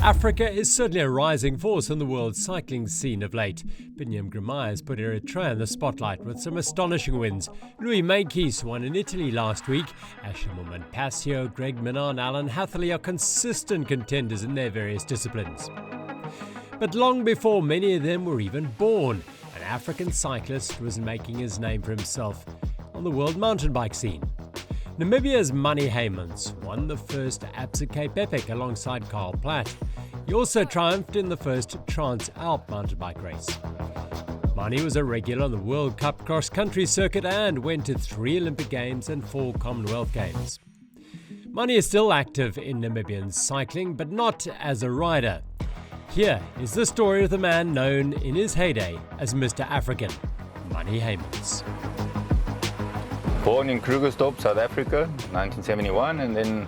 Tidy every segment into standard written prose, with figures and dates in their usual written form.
Africa is certainly a rising force in the world cycling scene of late. Binyam Girmay has put Eritrea in the spotlight with some astonishing wins. Louis Meintjes won in Italy last week. Ashimoman Passio, Greg Minnaar and Alan Hatherley are consistent contenders in their various disciplines. But long before many of them were even born, an African cyclist was making his name for himself on the world mountain bike scene. Namibia's MANNIE Heymans won the first Absa Cape Epic alongside Karl Platt. He also triumphed in the first Trans-Alp mountain bike race. MANNIE was a regular on the World Cup cross-country circuit and went to 3 Olympic Games and 4 Commonwealth Games. MANNIE is still active in Namibian cycling, but not as a rider. Here is the story of the man known in his heyday as Mr. African, MANNIE Heymans. Born in Krugersdorp, South Africa, 1971, and then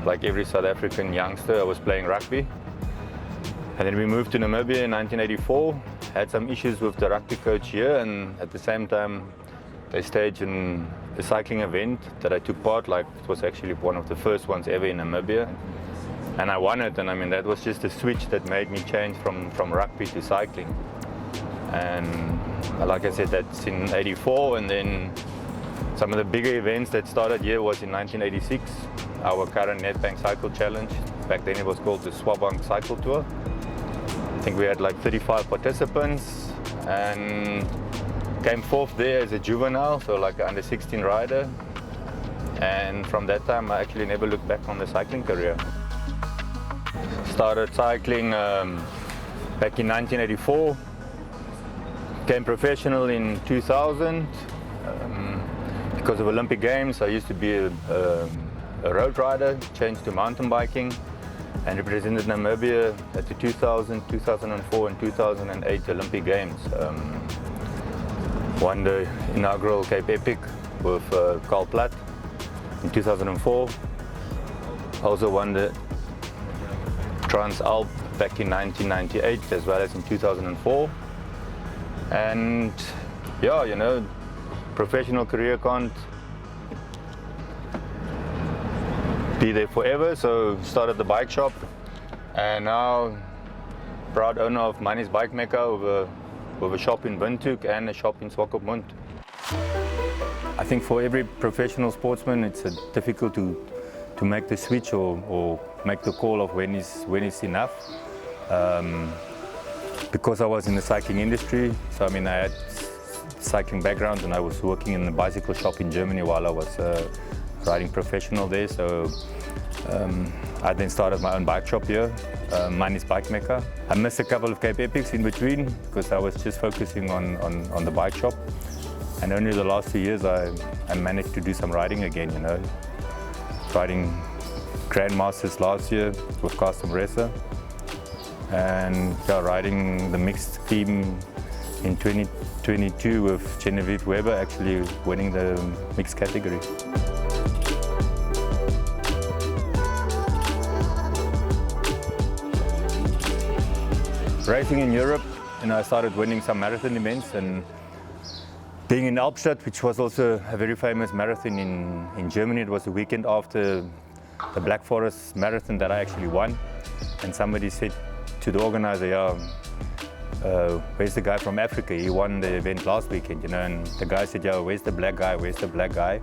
like every South African youngster, I was playing rugby. And then we moved to Namibia in 1984, had some issues with the rugby coach here, and at the same time they staged a cycling event that I took part, like it was actually one of the first ones ever in Namibia. And I won it, and I mean that was just a switch that made me change from rugby to cycling. And like I said, that's in '84, and then some of the bigger events that started here was in 1986, our current Nedbank Cycle Challenge. Back then it was called the Swabank Cycle Tour. I think we had like 35 participants and came 4th there as a juvenile, so like an under-16 rider. And from that time I actually never looked back on the cycling career. Started cycling back in 1984. Became professional in 2000 because of Olympic Games. I used to be a road rider, changed to mountain biking, and represented Namibia at the 2000, 2004 and 2008 Olympic Games. Won the inaugural Cape Epic with Karl Platt in 2004. Also won the Trans-Alp back in 1998 as well as in 2004. And yeah, you know, professional career can't be there forever, so started the bike shop, and now proud owner of MANNIE's Bike Mecca with a shop in Windhoek and a shop in Swakopmund. I think for every professional sportsman it's difficult to make the switch or make the call of when is enough. Because I was in the cycling industry, so I mean I had cycling background and I was working in the bicycle shop in Germany while I was riding professional there. So I then started my own bike shop here, MANNIE's Bike Mecca. I missed a couple of Cape Epics in between because I was just focusing on the bike shop. And only the last 2 years I managed to do some riding again, you know. Riding Grandmasters last year with Custom Racer. And yeah, riding the mixed team in 2022 with Genevieve Weber, actually winning the mixed category. Racing in Europe, and I started winning some marathon events, and being in Albstadt, which was also a very famous marathon in Germany. It was the weekend after the Black Forest Marathon that I actually won, and somebody said to the organizer, yeah, where's the guy from Africa? He won the event last weekend, you know, and the guy said, yeah, where's the black guy? Where's the black guy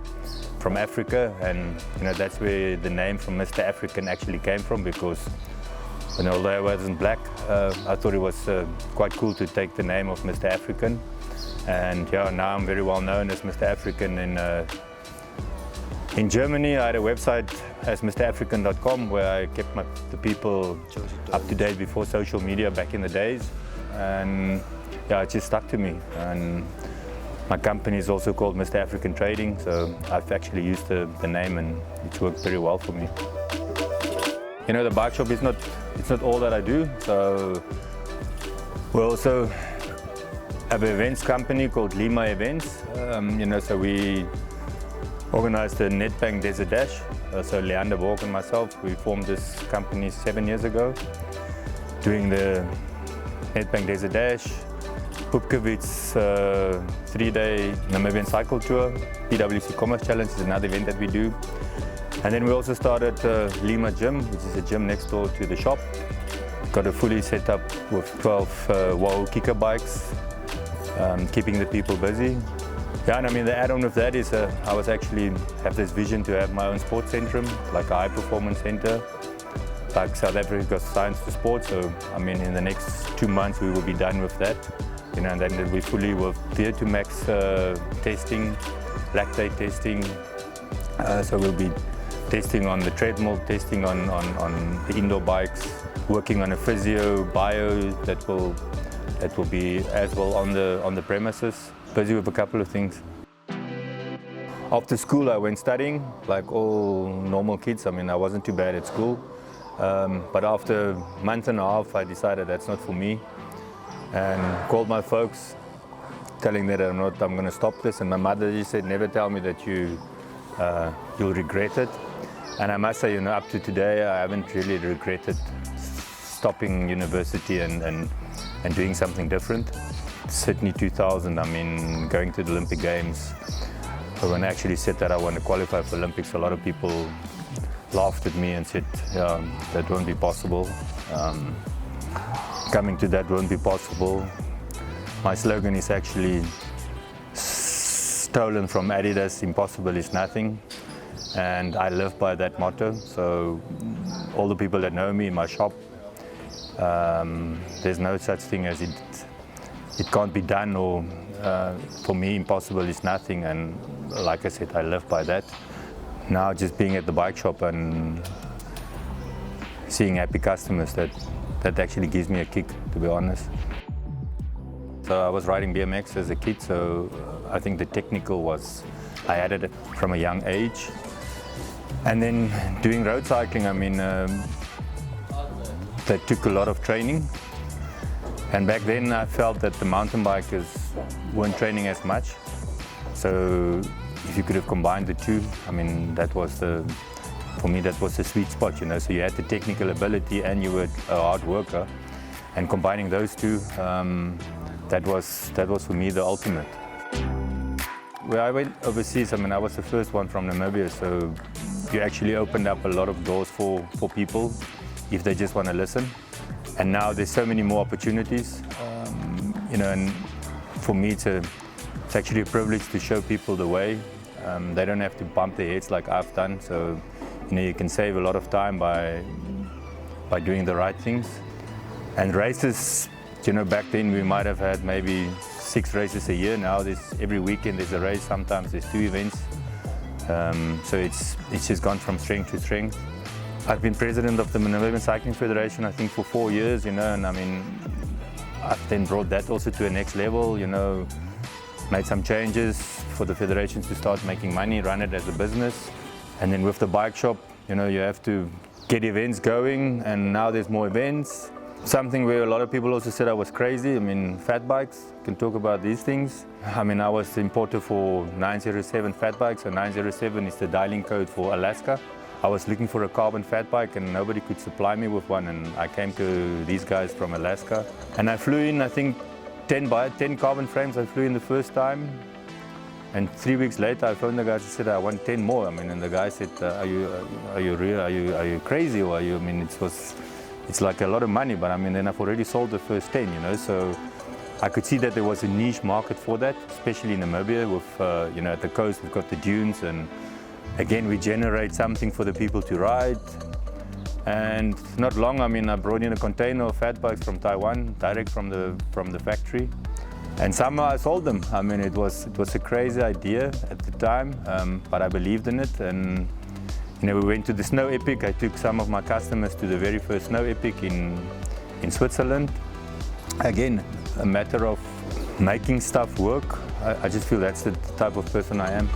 from Africa? And you know, that's where the name from Mr. African actually came from, because you know, although I wasn't black, I thought it was quite cool to take the name of Mr. African. And yeah, now I'm very well known as Mr. African in Germany. I had a website as MrAfrican.com where I kept the people up to date before social media back in the days. And yeah, it just stuck to me. And my company is also called Mr. African Trading, so I've actually used the name, and it's worked very well for me. You know, the bike shop is it's not all that I do. So we also have an events company called Lima Events. You know, so we organized the Nedbank Desert Dash. So Leander Walk and myself, we formed this company 7 years ago, doing the Nedbank Desert Dash, Pupkewitz 3-day Namibian cycle tour. PwC Commerce Challenge is another event that we do. And then we also started Lima Gym, which is a gym next door to the shop. Got it fully set up with 12 Wahoo kicker bikes, keeping the people busy. Yeah, and I mean the add-on with that is I was actually have this vision to have my own sports centrum, like a high-performance center, like South Africa got Science to Sport. So I mean in the next 2 months we will be done with that, and then we fully with VO2 max testing, lactate testing. So we'll be testing on the treadmill, testing on the indoor bikes, working on a physio, bio that will be as well on the premises. Busy with a couple of things. After school I went studying, like all normal kids. I mean I wasn't too bad at school, but after a month and a half I decided that's not for me, and called my folks telling them that I'm going to stop this, and my mother just said never tell me that you'll regret it. And I must say, up to today I haven't really regretted stopping university and doing something different. Sydney 2000, I mean, going to the Olympic Games, when I actually said that I want to qualify for Olympics, a lot of people laughed at me and said, yeah, that won't be possible. Coming to that won't be possible. My slogan is actually stolen from Adidas, impossible is nothing. And I live by that motto. So all the people that know me in my shop, there's no such thing as it can't be done, or for me impossible is nothing, and like I said, I live by that. Now just being at the bike shop and seeing happy customers, that actually gives me a kick, to be honest. So I was riding BMX as a kid, so I think the technical I added it from a young age. And then doing road cycling, I mean, that took a lot of training. And back then I felt that the mountain bikers weren't training as much. So if you could have combined the two, I mean, for me that was the sweet spot, So you had the technical ability and you were a hard worker. And combining those two, that was for me the ultimate. When I went overseas, I mean, I was the first one from Namibia, so you actually opened up a lot of doors for people if they just want to listen. And now there's so many more opportunities, and for me it's actually a privilege to show people the way. They don't have to bump their heads like I've done, so you can save a lot of time by doing the right things. And races, back then we might have had maybe 6 races a year. Now every weekend there's a race, sometimes there's 2 events. So it's just gone from strength to strength. I've been president of the Namibian Cycling Federation, I think, for 4 years, and I mean, I've then brought that also to a next level, made some changes for the federation to start making money, run it as a business. And then with the bike shop, you have to get events going, and now there's more events. Something where a lot of people also said I was crazy. I mean, fat bikes, can talk about these things. I mean, I was the importer for 907 fat bikes, so 907 is the dialing code for Alaska. I was looking for a carbon fat bike and nobody could supply me with one, and I came to these guys from Alaska. And I flew in, I think, 10 carbon frames I flew in the first time. And 3 weeks later I phoned the guys and said I want 10 more. I mean, and the guy said, are you real? Are you crazy? Or I mean, it's like a lot of money, but I mean, then I've already sold the first 10, so I could see that there was a niche market for that, especially in Namibia with, at the coast we've got the dunes, and again, we generate something for the people to ride. And not long, I mean, I brought in a container of fat bikes from Taiwan, direct from the factory. And somehow I sold them. I mean, it was a crazy idea at the time, but I believed in it. And we went to the Snow Epic. I took some of my customers to the very first Snow Epic in Switzerland. Again, a matter of making stuff work. I just feel that's the type of person I am.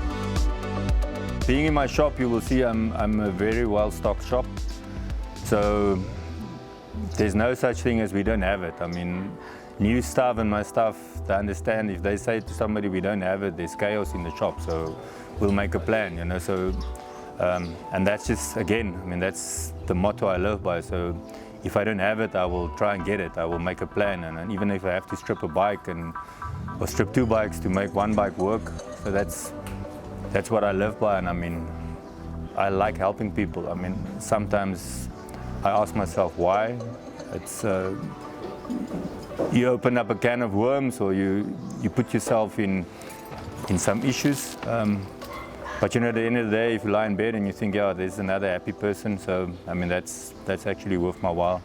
Being in my shop, you will see I'm a very well-stocked shop. So there's no such thing as we don't have it. I mean, new stuff and my stuff, they understand if they say to somebody we don't have it, there's chaos in the shop. So we'll make a plan, So, and that's just, again, I mean, that's the motto I live by. So if I don't have it, I will try and get it. I will make a plan, and even if I have to strip a bike or strip 2 bikes to make 1 bike work, so that's what I live by. And I mean, I like helping people. I mean, sometimes I ask myself why. It's you open up a can of worms, or you put yourself in some issues. But you know, at the end of the day, if you lie in bed and you think, yeah, there's another happy person, so I mean, that's actually worth my while.